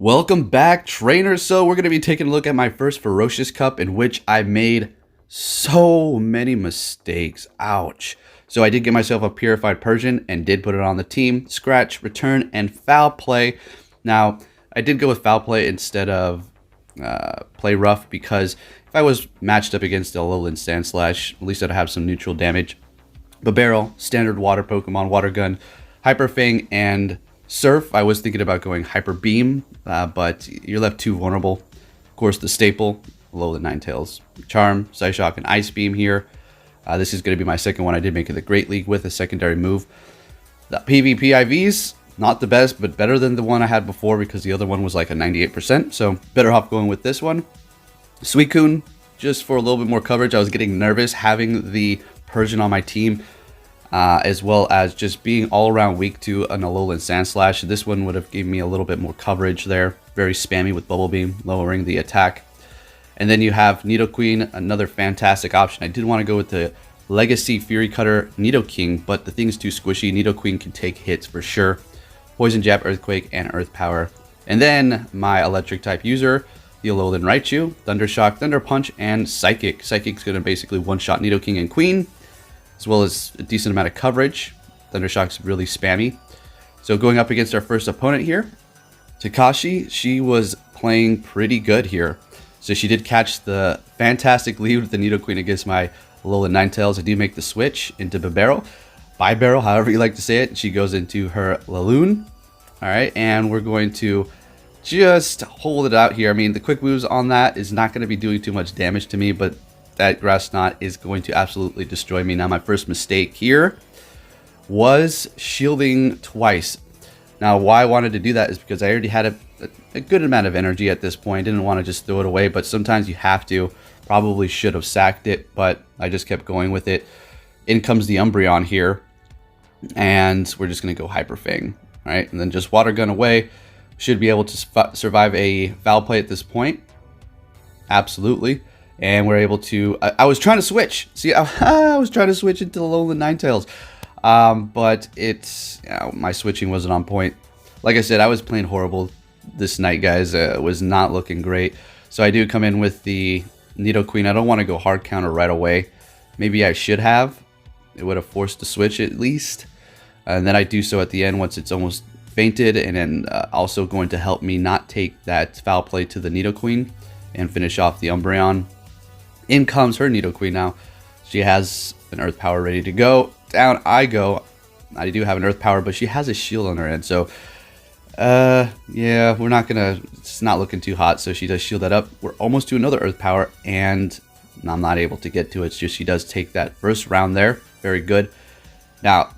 Welcome back, trainers. So we're going to be taking a look at my first Ferocious Cup in which I made so many mistakes. Ouch. So I did get myself a Purified Persian and did put it on the team. Scratch, return, and foul play. Now, I did go with foul play instead of play rough because if I was matched up against a Lowland Sandslash, at least I'd have some neutral damage. Barrel, standard water Pokemon, Water Gun, Hyper Fang, and Surf. I was thinking about going Hyper Beam, but you're left too vulnerable. Of course, the staple, Lowland Ninetales, Charm, Psyshock, and Ice Beam here. This is going to be my second one. I did make it the Great League with a secondary move. The PvP IVs, not the best, but better than the one I had before because the other one was like a 98%. So better off going with this one. Suicune, just for a little bit more coverage. I was getting nervous having the Persian on my team, as well as just being all around weak to an Alolan Sandslash. This one would have given me a little bit more coverage there. Very spammy with Bubble Beam, lowering the attack. And then you have Nidoqueen, another fantastic option. I did want to go with the Legacy Fury Cutter Nidoking, but the thing's too squishy. Nidoqueen can take hits for sure. Poison Jab, Earthquake, and Earth Power. And then my electric type user, the Alolan Raichu, Thunder Shock, Thunder Punch, and Psychic. Psychic's going to basically one-shot Nidoking and Queen, as well as a decent amount of coverage. Thunder Shock's really spammy. So going up against our first opponent here, Takashi, she was playing pretty good here. So she did catch the fantastic lead with the Nidoqueen against my Alolan Ninetales. I do make the switch into Bibarel, however you like to say it. She goes into her Laloon. All right, and we're going to just hold it out here. I mean, the quick moves on that is not going to be doing too much damage to me, but that Grass Knot is going to absolutely destroy me. Now, my first mistake here was shielding twice. Now, why I wanted to do that is because I already had a good amount of energy at this point. Didn't want to just throw it away, but sometimes you have to. Probably should have sacked it, but I just kept going with it. In comes the Umbreon here, and we're just going to go Hyper Fang, right? And then just Water Gun away. Should be able to survive a foul play at this point. Absolutely. And we're able to... I was trying to switch. See, I was trying to switch into the Lowland Ninetales. But it's... my switching wasn't on point. Like I said, I was playing horrible this night, guys. It was not looking great. So I do come in with the Nidoqueen. I don't want to go hard counter right away. Maybe I should have. It would have forced the switch at least. And then I do so at the end once it's almost fainted. And then also going to help me not take that foul play to the Nidoqueen and finish off the Umbreon. In comes her Nidoqueen now. She has an Earth Power ready to go. Down I go. I do have an Earth Power, but she has a shield on her end. So, yeah, we're not going to... It's not looking too hot, so she does shield that up. We're almost to another Earth Power, and I'm not able to get to it. It's just she does take that first round there. Very good. Now,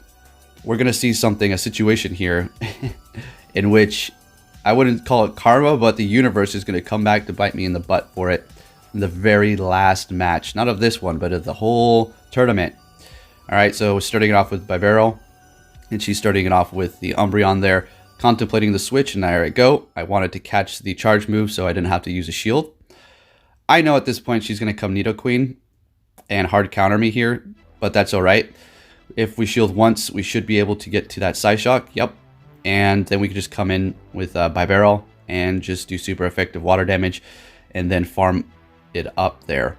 we're going to see something, a situation here, in which I wouldn't call it karma, but the universe is going to come back to bite me in the butt for it. In the very last match, not of this one, but of the whole tournament. All right, so we're starting it off with Bibarel, and she's starting it off with the Umbreon there, contemplating the switch, and there I go. I wanted to catch the charge move, so I didn't have to use a shield. I know at this point she's going to come Nidoqueen and hard counter me here, but that's all right. If we shield once, we should be able to get to that Psyshock. Yep, and then we can just come in with Bibarel and just do super effective water damage, and then farm it up there.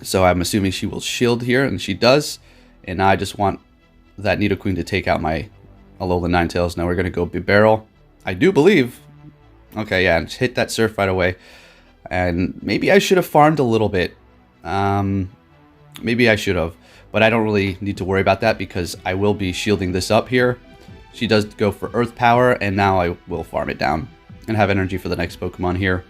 So I'm assuming she will shield here, and she does. And now I just want that Nidoqueen to take out my Alolan Ninetales. Now we're going to go Bibarel. I do believe. Okay, yeah, just hit that Surf right away. And maybe I should have farmed a little bit. Maybe I should have. But I don't really need to worry about that because I will be shielding this up here. She does go for Earth Power, and now I will farm it down and have energy for the next Pokemon here.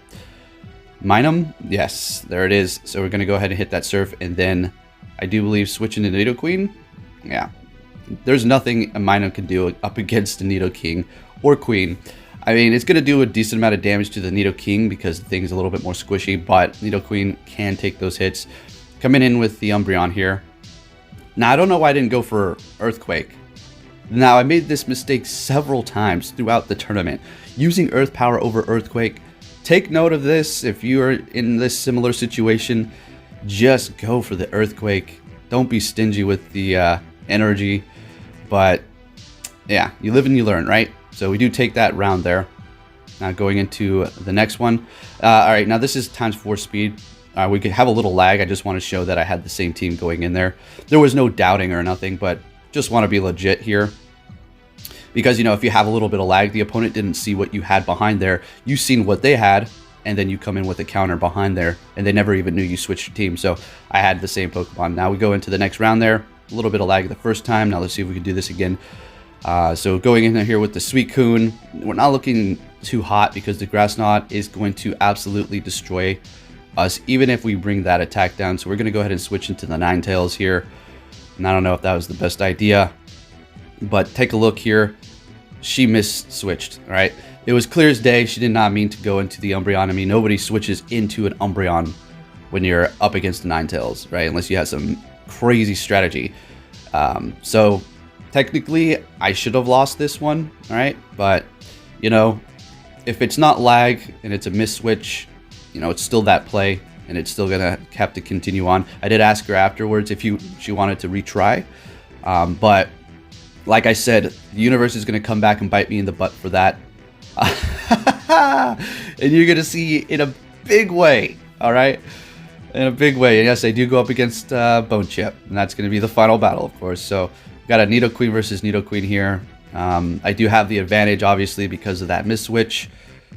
Minum, yes, there it is. So we're going to go ahead and hit that Surf, and then I do believe switching to Nidoqueen. Yeah, there's nothing a Minum can do up against the Nidoking or Queen. I mean, it's going to do a decent amount of damage to the Nidoking because the thing's a little bit more squishy, but Nidoqueen can take those hits. Coming in with the Umbreon here. Now, I don't know why I didn't go for Earthquake. Now, I made this mistake several times throughout the tournament, using Earth Power over Earthquake. Take note of this. If you are in this similar situation, just go for the Earthquake. Don't be stingy with the energy. But yeah, you live and you learn, right? So we do take that round there. Now going into the next one. All right, now this is ×4 speed. We could have a little lag. I just want to show that I had the same team going in there. There was no doubting or nothing, but just want to be legit here. Because, you know, if you have a little bit of lag, the opponent didn't see what you had behind there. You seen what they had, and then you come in with a counter behind there, and they never even knew you switched your team. So I had the same Pokemon. Now we go into the next round there. A little bit of lag the first time. Now let's see if we can do this again. So going in here with the Suicune, we're not looking too hot because the Grass Knot is going to absolutely destroy us, even if we bring that attack down. So we're going to go ahead and switch into the Ninetales here. And I don't know if that was the best idea, but take a look here. She switched, all right? It was clear as day. She did not mean to go into the Umbreon. I mean, nobody switches into an Umbreon when you're up against the Ninetales, right? Unless you have some crazy strategy. So technically, I should have lost this one, all right? But, you know, if it's not lag and it's a miss switch, you know, it's still that play, and it's still gonna have to continue on. I did ask her afterwards if she wanted to retry, but like I said, the universe is gonna come back and bite me in the butt for that, and you're gonna see in a big way. All right, in a big way. And yes, I do go up against Bonechip, and that's gonna be the final battle, of course. So got a Nidoqueen versus Nidoqueen here. I do have the advantage, obviously, because of that miss switch.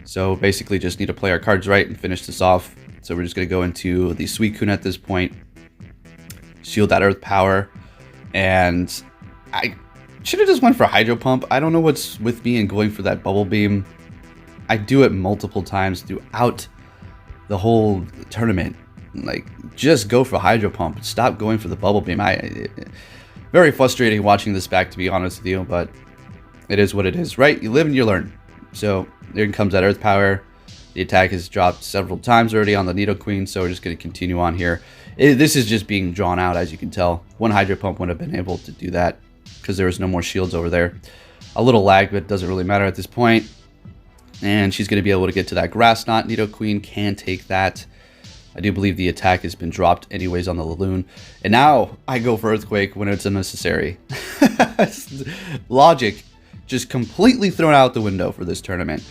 So basically just need to play our cards right and finish this off. So we're just going to go into the Suicune at this point. Shield that Earth Power. And I should have just went for Hydro Pump. I don't know what's with me and going for that Bubble Beam. I do it multiple times throughout the whole tournament. Like, just go for Hydro Pump. Stop going for the Bubble Beam. Very frustrating watching this back, to be honest with you. But it is what it is, right? You live and you learn. So there comes that Earth Power. The attack has dropped several times already on the Nidoqueen, so we're just going to continue on here. This is just being drawn out, as you can tell. One Hydro Pump wouldn't have been able to do that because there was no more shields over there. A little lag, but it doesn't really matter at this point. And she's going to be able to get to that Grass Knot. Nidoqueen can take that. I do believe the attack has been dropped anyways on the Laloon. And now I go for Earthquake when it's unnecessary. Logic just completely thrown out the window for this tournament.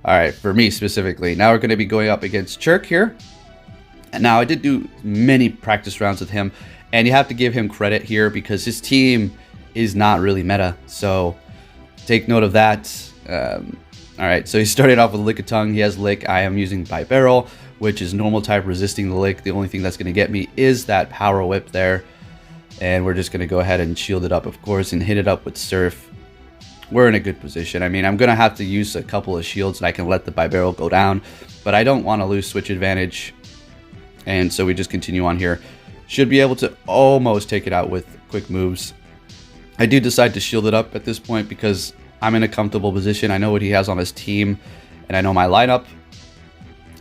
All right, for me specifically. Now we're going to be going up against Turk here. And now I did do many practice rounds with him, and you have to give him credit here because his team is not really meta. So take note of that. All right, so he started off with Lickitung. He has Lick. I am using Bibarel, which is normal type resisting the Lick. The only thing that's going to get me is that Power Whip there. And we're just going to go ahead and shield it up, of course, and hit it up with Surf. We're in a good position. I mean, I'm going to have to use a couple of shields and I can let the Bibarel go down, but I don't want to lose switch advantage. And so we just continue on here. Should be able to almost take it out with quick moves. I do decide to shield it up at this point because I'm in a comfortable position. I know what he has on his team, and I know my lineup.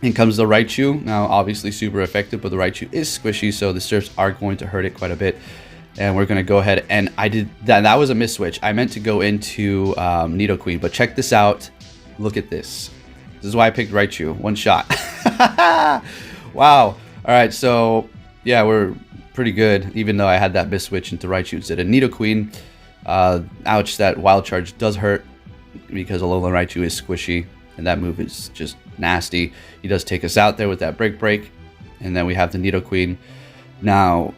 In comes the Raichu. Now, obviously super effective, but the Raichu is squishy, so the Surfs are going to hurt it quite a bit. And we're going to go ahead, and I did that. That was a miss switch. I meant to go into Nidoqueen, but check this out. Look at this. This is why I picked Raichu. One shot. Wow. All right, so yeah, we're pretty good, even though I had that miss switch into Raichu instead of Nidoqueen. Ouch, that Wild Charge does hurt because Alolan Raichu is squishy, and that move is just nasty. He does take us out there with that break, and then we have the Nidoqueen. Now,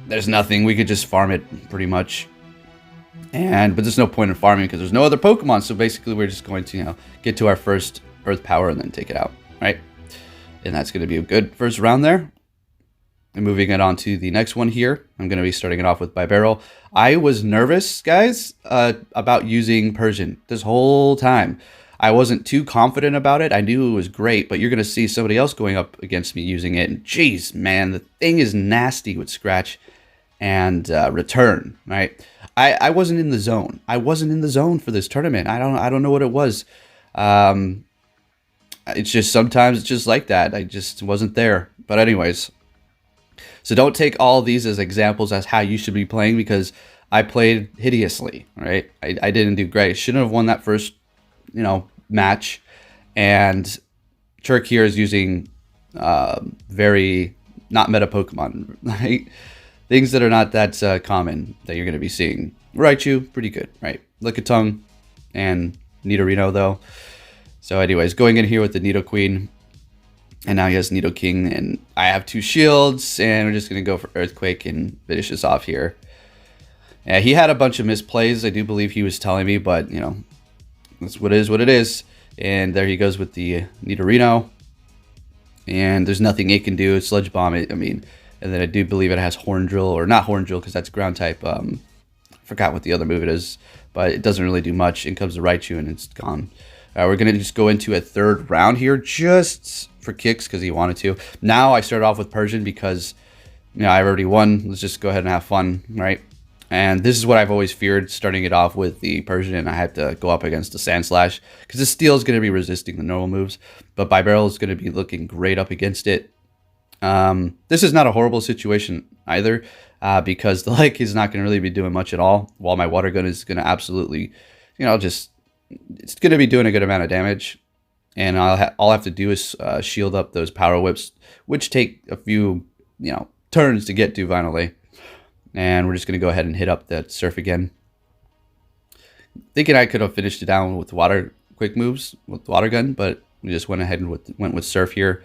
there's nothing. We could just farm it pretty much. But there's no point in farming because there's no other Pokemon. So basically we're just going to, get to our first Earth Power and then take it out, right? And that's going to be a good first round there. And moving it on to the next one here. I'm going to be starting it off with Bibarel. I was nervous, guys, about using Persian this whole time. I wasn't too confident about it. I knew it was great, but you're going to see somebody else going up against me using it. And jeez, man, the thing is nasty with Scratch and Return, right? I wasn't in the zone. I wasn't in the zone for this tournament. I don't know what it was. It's just sometimes it's just like that. I just wasn't there. But anyways, so don't take all these as examples as how you should be playing because I played hideously, right? I didn't do great. Shouldn't have won that first, match. And Turk here is using very not meta Pokemon, right? Things that are not that common that you're going to be seeing. Raichu, pretty good, right? Lickitung and Nidorino, though. So anyways, going in here with the Nidoqueen. And now he has Nidoking, and I have 2 shields, and we're just going to go for Earthquake and finish this off here. Yeah, he had a bunch of misplays, I do believe he was telling me, but, you know, that's what it is. And there he goes with the Nidorino. And there's nothing it can do. Sludge Bomb, I mean, and then I do believe it has Horn Drill, or not Horn Drill, because that's ground type. Forgot what the other move it is, but it doesn't really do much. In comes the Raichu, and it's gone. We're going to just go into a 3rd round here, just for kicks, because he wanted to. Now I started off with Persian because, you know, I already won. Let's just go ahead and have fun, right? And this is what I've always feared, starting it off with the Persian, and I had to go up against the Sand Slash, because the Steel is going to be resisting the normal moves, but Bibarel is going to be looking great up against it. This is not a horrible situation either, because the Lake is not going to really be doing much at all, while my Water Gun is going to absolutely, you know, just... it's going to be doing a good amount of damage, and all I have to do is shield up those Power Whips, which take a few, you know, turns to get to finally. And we're just going to go ahead and hit up that Surf again. Thinking I could have finished it down with water quick moves with the Water Gun, but we just went ahead and went with Surf here.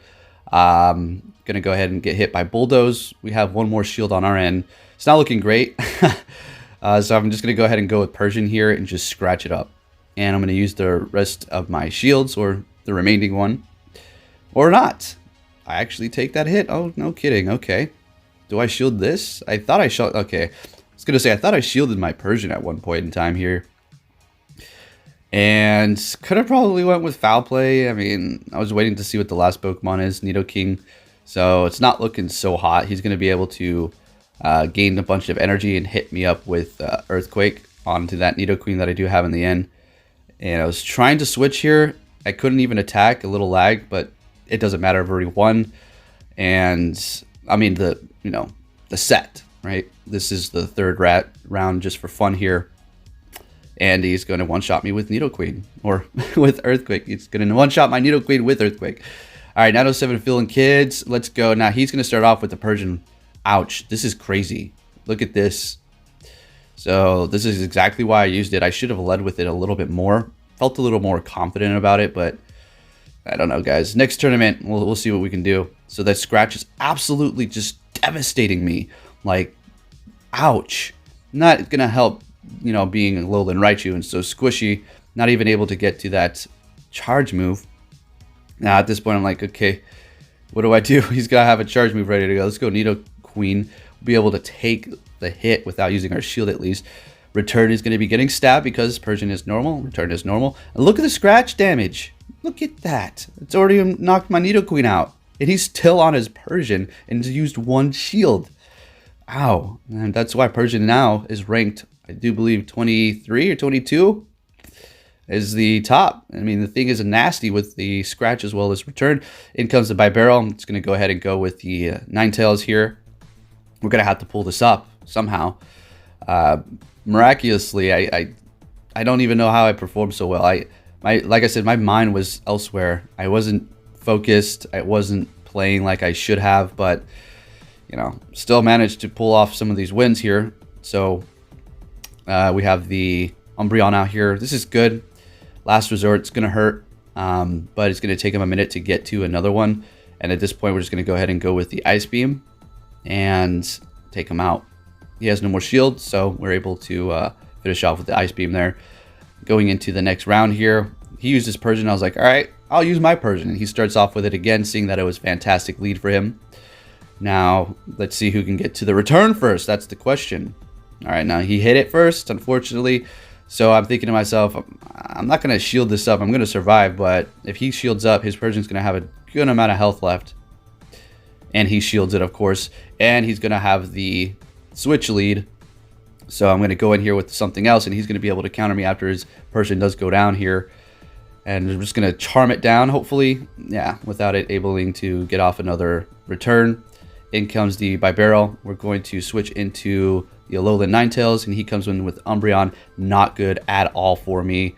Going to go ahead and get hit by Bulldoze. We have 1 more shield on our end. It's not looking great, so I'm just going to go ahead and go with Persian here and just scratch it up. And I'm going to use the rest of my shields, or the remaining one. Or not. I actually take that hit. Oh, no kidding. Okay. Do I shield this? I thought I shot. Okay. I was going to say, I thought I shielded my Persian at one point in time here. And could have probably went with Foul Play. I mean, I was waiting to see what the last Pokemon is, Nidoking. So it's not looking so hot. He's going to be able to gain a bunch of energy and hit me up with Earthquake onto that Nidoqueen that I do have in the end. And I was trying to switch here. I couldn't even attack, a little lag, but it doesn't matter. I've already won. And I mean, the set, right? This is the 3rd round just for fun here. And he's going to one-shot me with Nidoqueen, or with Earthquake. He's going to one-shot my Nidoqueen with Earthquake. All right, 907 feeling kids. Let's go. Now he's going to start off with the Persian. Ouch, this is crazy. Look at this. So this is exactly why I used it. I should have led with it a little bit more. Felt a little more confident about it, but I don't know, guys. Next tournament, we'll see what we can do. So that Scratch is absolutely just devastating me. Like, ouch. Not going to help, you know, being a Lowland Raichu and so squishy. Not even able to get to that charge move. Now, at this point, I'm like, okay, what do I do? He's got to have a charge move ready to go. Let's go Nidoqueen. We'll be able to take the hit without using our shield at least. Return is going to be getting stabbed because Persian is normal. Return is normal. And look at the scratch damage. Look at that. It's already knocked my Nidoqueen out. And he's still on his Persian and used 1 shield. Ow. And that's why Persian now is ranked, I do believe, 23 or 22 is the top. I mean, the thing is nasty with the scratch as well as return. In comes the Bibarel. I'm just going to go ahead and go with the Ninetales here. We're going to have to pull this up somehow. Miraculously, I don't even know how I performed so well. Like I said, my mind was elsewhere. I wasn't focused. I wasn't playing like I should have, but you know, still managed to pull off some of these wins here. So we have the Umbreon out here. This is good. Last resort. It's gonna hurt, but it's gonna take him a minute to get to another one. And at this point, we're just gonna go ahead and go with the Ice Beam and take him out. He has no more shield, so we're able to finish off with the Ice Beam there. Going into the next round here, he used his Persian. I was like, all right, I'll use my Persian. And he starts off with it again, seeing that it was fantastic lead for him. Now, let's see who can get to the return first. That's the question. All right, now he hit it first, unfortunately. So I'm thinking to myself, I'm not going to shield this up. I'm going to survive, but if he shields up, his Persian's going to have a good amount of health left. And he shields it, of course. And he's going to have the switch lead. So I'm going to go in here with something else, and he's going to be able to counter me after his Persian does go down here. And I'm just going to charm it down, hopefully. Yeah, without it able to get off another return. In comes the Bibarel. We're going to switch into the Alolan Ninetales, and he comes in with Umbreon. Not good at all for me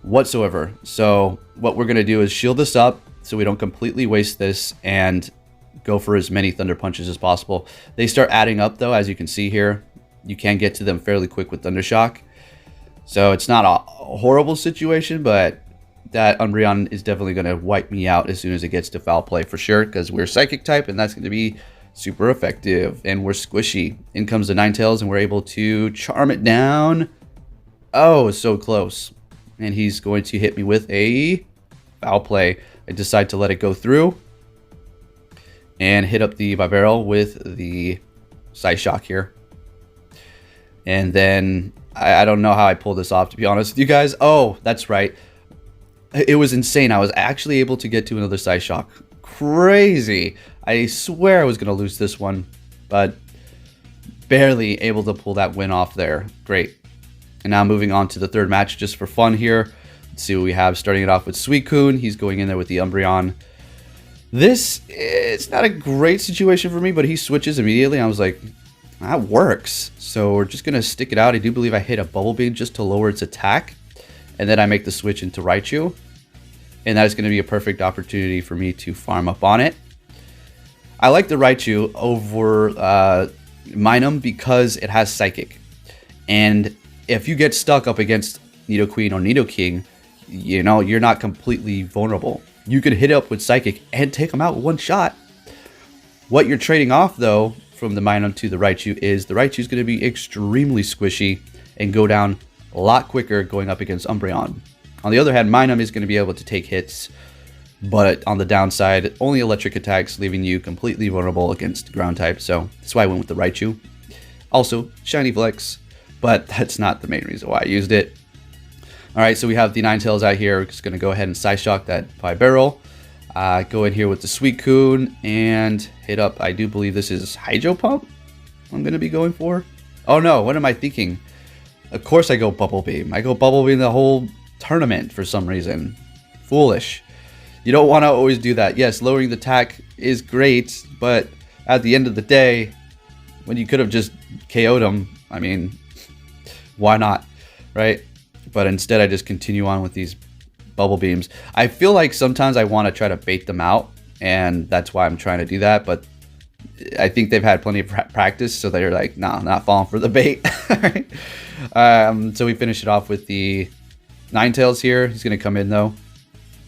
whatsoever. So what we're going to do is shield this up so we don't completely waste this and go for as many Thunder Punches as possible. They start adding up, though, as you can see here. You can get to them fairly quick with Thunder Shock. So it's not a horrible situation, but that Umbreon is definitely going to wipe me out as soon as it gets to foul play for sure, because we're Psychic type, and that's going to be super effective, and we're squishy. In comes the Ninetales, and we're able to charm it down. Oh, so close. And he's going to hit me with a foul play. I decide to let it go through and hit up the Bibarel with the Psyshock here. And then I don't know how I pulled this off, to be honest with you guys. Oh, that's right. It was insane. I was actually able to get to another Psyshock. Crazy. I swear I was going to lose this one, but barely able to pull that win off there. Great. And now moving on to the third match just for fun here. Let's see what we have. Starting it off with Suicune. He's going in there with the Umbreon. This, it's not a great situation for me, but he switches immediately. I was like, that works. So we're just going to stick it out. I do believe I hit a Bubble Beam just to lower its attack. And then I make the switch into Raichu. And that is going to be a perfect opportunity for me to farm up on it. I like the Raichu over Minun because it has Psychic. And if you get stuck up against Nidoqueen or Nidoking, you know, you're not completely vulnerable. You could hit up with Psychic and take them out with one shot. What you're trading off, though, from the Minun to the Raichu is the Raichu is going to be extremely squishy and go down a lot quicker going up against Umbreon. On the other hand, Minun is going to be able to take hits, but on the downside, only electric attacks, leaving you completely vulnerable against ground type. So that's why I went with the Raichu. Also, shiny flex, but that's not the main reason why I used it. All right, so we have the Ninetales out here. We're just going to go ahead and Psyshock that Bibarel. Go in here with the Suicune and hit up, I do believe this is Hydro Pump I'm going to be going for. Oh no, what am I thinking? Of course I go Bubble Beam. I go Bubble Beam the whole tournament for some reason. Foolish. You don't want to always do that. Yes, lowering the attack is great, but at the end of the day, when you could have just KO'd him, I mean, why not, right? But instead I just continue on with these Bubble Beams. I feel like sometimes I want to try to bait them out, and that's why I'm trying to do that, but I think they've had plenty of practice, so they're like, nah, not falling for the bait. So we finish it off with the Ninetales here. He's going to come in, though,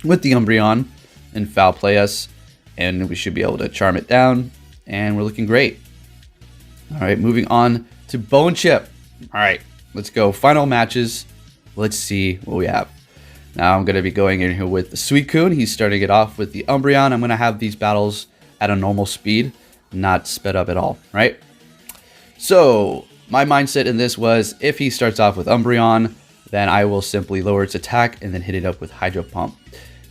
with the Umbreon and foul play us, and we should be able to charm it down, and we're looking great. All right, moving on to Bonechip. All right, let's go. Final matches. Let's see what we have. Now I'm going to be going in here with the Suicune. He's starting it off with the Umbreon. I'm going to have these battles at a normal speed, not sped up at all, right? So my mindset in this was, if he starts off with Umbreon, then I will simply lower its attack and then hit it up with Hydro Pump.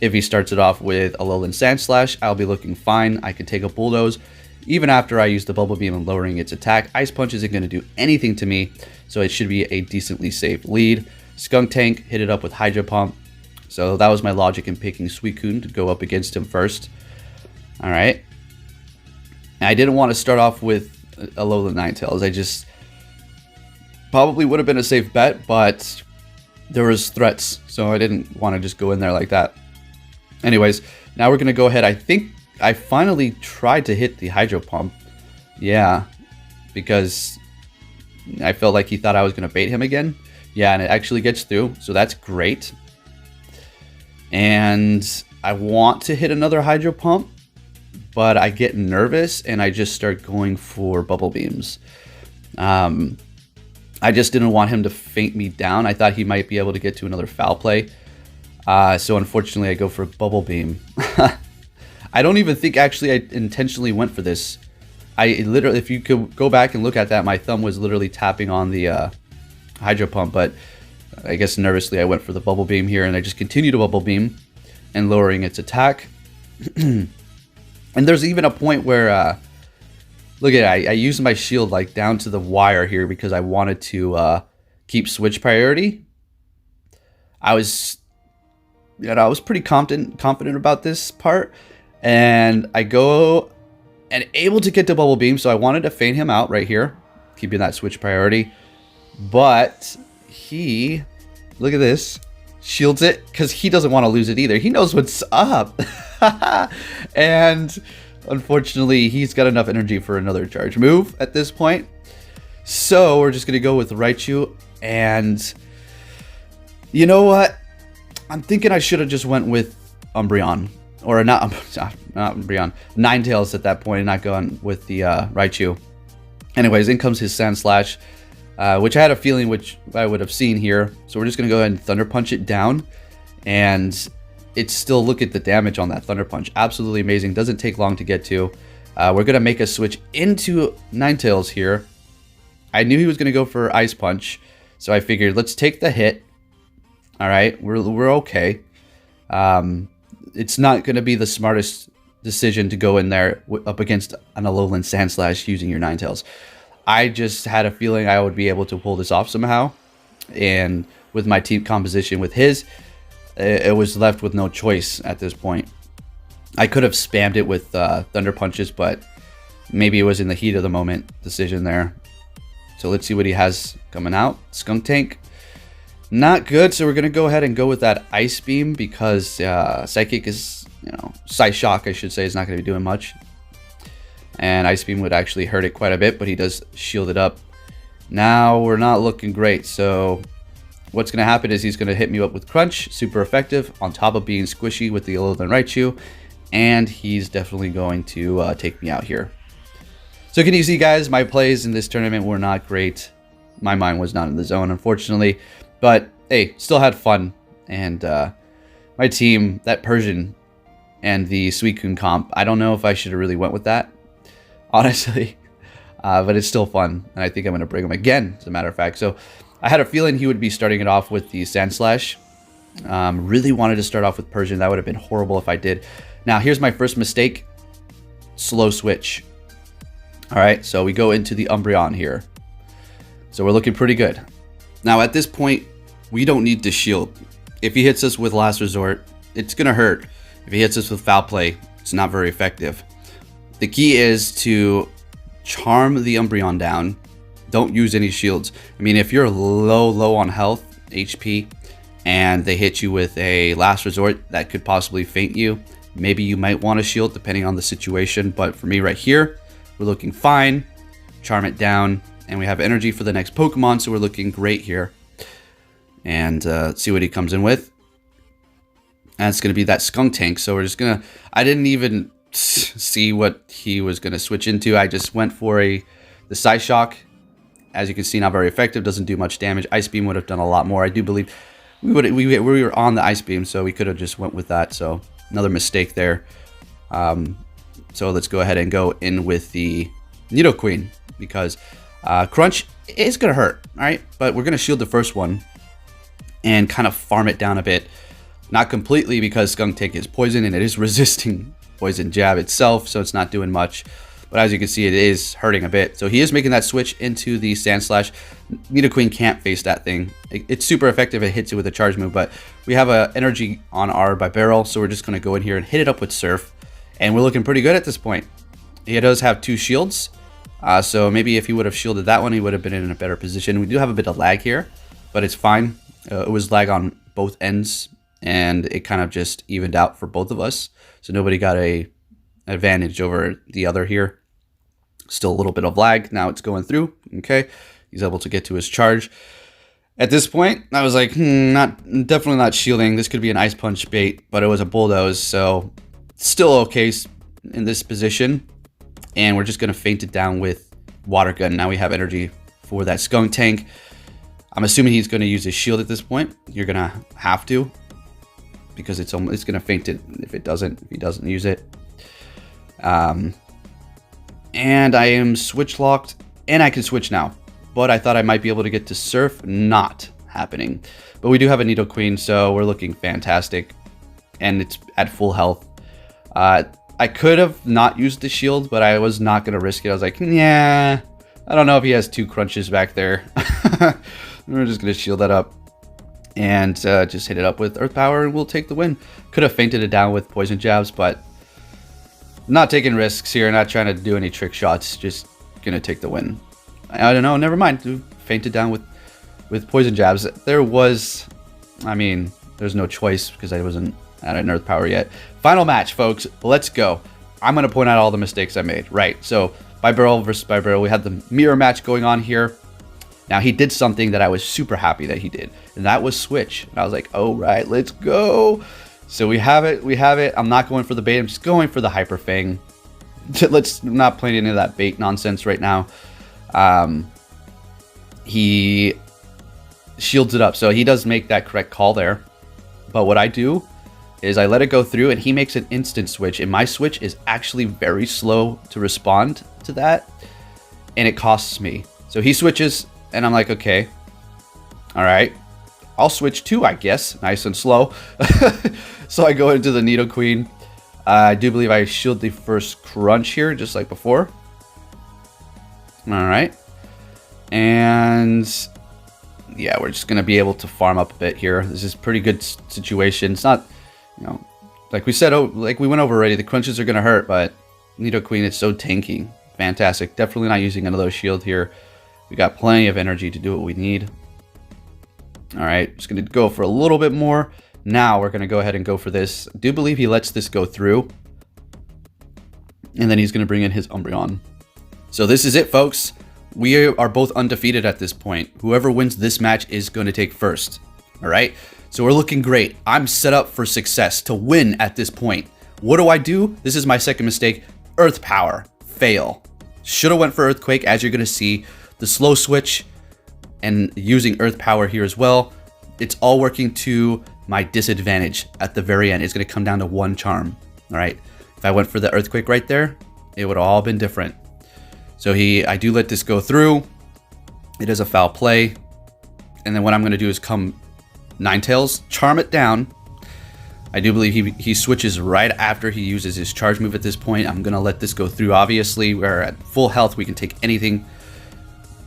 If he starts it off with Alolan Sandslash, I'll be looking fine. I can take a Bulldoze. Even after I use the Bubble Beam and lowering its attack, Ice Punch isn't going to do anything to me, so it should be a decently safe lead. Skunk Tank, hit it up with Hydro Pump. So that was my logic in picking Suicune to go up against him first. Alright. I didn't want to start off with Alolan Ninetales. I just probably would have been a safe bet, but there was threats, so I didn't want to just go in there like that. Anyways, now we're going to go ahead. I think I finally tried to hit the Hydro Pump. Yeah, because I felt like he thought I was going to bait him again. Yeah, and it actually gets through, so that's great. And I want to hit another Hydro Pump, but I get nervous and I just start going for Bubble Beams. I just didn't want him to faint me down. I thought he might be able to get to another foul play. So unfortunately, I go for Bubble Beam. I don't even think actually I intentionally went for this. I literally, if you could go back and look at that, my thumb was literally tapping on the Hydro Pump, but I guess nervously I went for the Bubble Beam here, and I just continue to Bubble Beam and lowering its attack. And there's even a point where, look at it, I used my shield like down to the wire here because I wanted to keep switch priority. I was pretty confident about this part, and I go and able to get to Bubble Beam, so I wanted to feint him out right here, keeping that switch priority. But he, look at this, shields it because he doesn't want to lose it either. He knows what's up. And unfortunately, he's got enough energy for another charge move at this point. So we're just going to go with Raichu. And you know what? I'm thinking I should have just went with Umbreon. Or not Umbreon. Ninetales at that point, and not going with the Raichu. Anyways, in comes his Sand Slash, which I had a feeling which I would have seen here. So we're just going to go ahead and Thunder Punch it down. And it's still, look at the damage on that Thunder Punch. Absolutely amazing. Doesn't take long to get to. We're going to make a switch into Ninetales here. I knew he was going to go for Ice Punch. So I figured, let's take the hit. All right, we're okay. It's not going to be the smartest decision to go in there up against an Alolan Sandslash using your Ninetales. I just had a feeling I would be able to pull this off somehow. And with my team composition with his, it was left with no choice at this point. I could have spammed it with Thunder Punches, but maybe it was in the heat of the moment decision there. So let's see what he has coming out. Skuntank. Not good, so we're going to go ahead and go with that Ice Beam because Psychic is, Psyshock, I should say, is not going to be doing much. And Ice Beam would actually hurt it quite a bit, but he does shield it up. Now we're not looking great, so what's going to happen is he's going to hit me up with Crunch, super effective, on top of being squishy with the Alolan Raichu, and he's definitely going to take me out here. So can you see, guys, my plays in this tournament were not great. My mind was not in the zone, unfortunately. But, hey, still had fun. And my team, that Persian and the Suicune comp, I don't know if I should have really went with that, honestly. But it's still fun. And I think I'm going to bring him again, as a matter of fact. So I had a feeling he would be starting it off with the Sandslash. Really wanted to start off with Persian. That would have been horrible if I did. Now, here's my first mistake. Slow switch. All right, so we go into the Umbreon here. So we're looking pretty good. Now, at this point, we don't need to shield. If he hits us with Last Resort, it's going to hurt. If he hits us with Foul Play, it's not very effective. The key is to charm the Umbreon down. Don't use any shields. I mean, if you're low on health, HP, and they hit you with a Last Resort, that could possibly feint you. Maybe you might want a shield, depending on the situation. But for me right here, we're looking fine. Charm it down. And we have energy for the next Pokemon, so we're looking great here. And see what he comes in with. And it's going to be that Skuntank. So we're just going to... I didn't even see what he was going to switch into. I just went for the Psyshock. As you can see, not very effective. Doesn't do much damage. Ice Beam would have done a lot more. I do believe we were on the Ice Beam, so we could have just went with that. So another mistake there. So let's go ahead and go in with the Nidoqueen. Because... Crunch is going to hurt, all right? But we're going to shield the first one and kind of farm it down a bit. Not completely because Skuntank is poison and it is resisting Poison Jab itself, so it's not doing much. But as you can see, it is hurting a bit. So he is making that switch into the Sandslash. Nidoqueen can't face that thing. It's super effective. It hits it with a charge move, but we have a energy on our Bibarel, so we're just going to go in here and hit it up with Surf. And we're looking pretty good at this point. He does have 2 shields. So maybe if he would have shielded that one, he would have been in a better position. We do have a bit of lag here, but it's fine. It was lag on both ends, and it kind of just evened out for both of us. So nobody got a advantage over the other here. Still a little bit of lag. Now it's going through. Okay, he's able to get to his charge. At this point, I was like, definitely not shielding. This could be an Ice Punch bait, but it was a Bulldoze, so still okay in this position. And we're just going to feint it down with Water Gun. Now we have energy for that Skuntank. I'm assuming he's going to use his shield at this point. You're going to have to. Because it's going to feint it if he doesn't use it. And I am switch locked. And I can switch now. But I thought I might be able to get to Surf. Not happening. But we do have a Nidoqueen, so we're looking fantastic. And it's at full health. I could have not used the shield, but I was not going to risk it. I was like, yeah, I don't know if he has 2 crunches back there. We're just going to shield that up and just hit it up with Earth Power, and we'll take the win. Could have feinted it down with Poison Jabs, but not taking risks here, not trying to do any trick shots, just going to take the win. I don't know, never mind. Feinted down with Poison Jabs. There's no choice because I wasn't at an Earth Power yet. Final match, folks. Let's go. I'm going to point out all the mistakes I made. Right. So, Bibarel versus Bibarel. We had the mirror match going on here. Now, he did something that I was super happy that he did, and that was switch. And I was like, all right, let's go. So we have it. We have it. I'm not going for the bait. I'm just going for the Hyper Fang. Let's not play any of that bait nonsense right now. He shields it up. So he does make that correct call there. But what I do is I let it go through, and he makes an instant switch. And my switch is actually very slow to respond to that. And it costs me. So he switches, and I'm like, okay, all right, I'll switch too, I guess. Nice and slow. So I go into the Nidoqueen. I do believe I shield the first crunch here, just like before. All right. And yeah, we're just going to be able to farm up a bit here. This is a pretty good situation. It's not, you know, like we said, like we went over already, the crunches are going to hurt, but Nidoqueen is so tanky. Fantastic. Definitely not using another shield here. We got plenty of energy to do what we need. All right, just going to go for a little bit more. Now we're going to go ahead and go for this. I do believe he lets this go through. And then he's going to bring in his Umbreon. So this is it, folks. We are both undefeated at this point. Whoever wins this match is going to take first. All right, so we're looking great. I'm set up for success to win at this point. What do? This is my second mistake. Earth Power. Fail. Should have went for Earthquake, as you're going to see. The slow switch and using Earth Power here as well. It's all working to my disadvantage at the very end. It's going to come down to one charm. All right. If I went for the Earthquake right there, it would have all been different. So I do let this go through. It is a foul play. And then what I'm going to do is come Ninetales, charm it down. I do believe he switches right after he uses his charge move at this point. I'm going to let this go through. Obviously, we're at full health. We can take anything.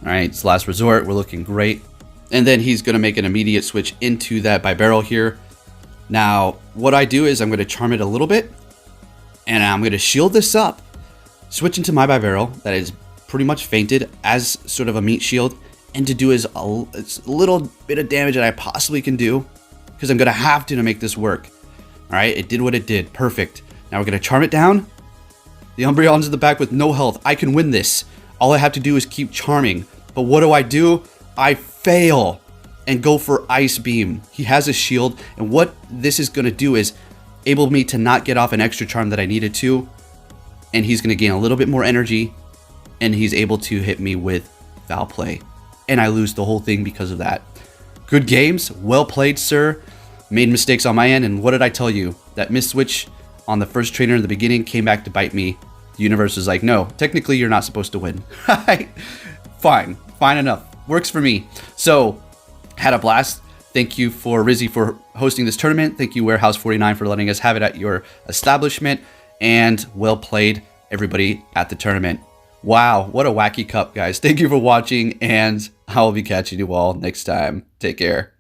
All right, it's last resort. We're looking great. And then he's going to make an immediate switch into that Bibarel here. Now, what I do is I'm going to charm it a little bit. And I'm going to shield this up. Switch into my Bibarel that is pretty much fainted as sort of a meat shield. And to do is a little bit of damage that I possibly can do. Because I'm going to have to make this work. All right, it did what it did. Perfect. Now we're going to charm it down. The Umbreon's in the back with no health. I can win this. All I have to do is keep charming. But what do? I fail and go for Ice Beam. He has a shield. And what this is going to do is able me to not get off an extra charm that I needed to. And he's going to gain a little bit more energy. And he's able to hit me with Foul Play. And I lose the whole thing because of that. Good games. Well played, sir. Made mistakes on my end. And what did I tell you? That miss switch on the first trainer in the beginning came back to bite me. The universe was like, no, technically you're not supposed to win. Fine enough. Works for me. So, had a blast. Thank you for Rizzy for hosting this tournament. Thank you Warehouse49 for letting us have it at your establishment. And well played, everybody at the tournament. Wow, what a wacky cup, guys. Thank you for watching, and I will be catching you all next time. Take care.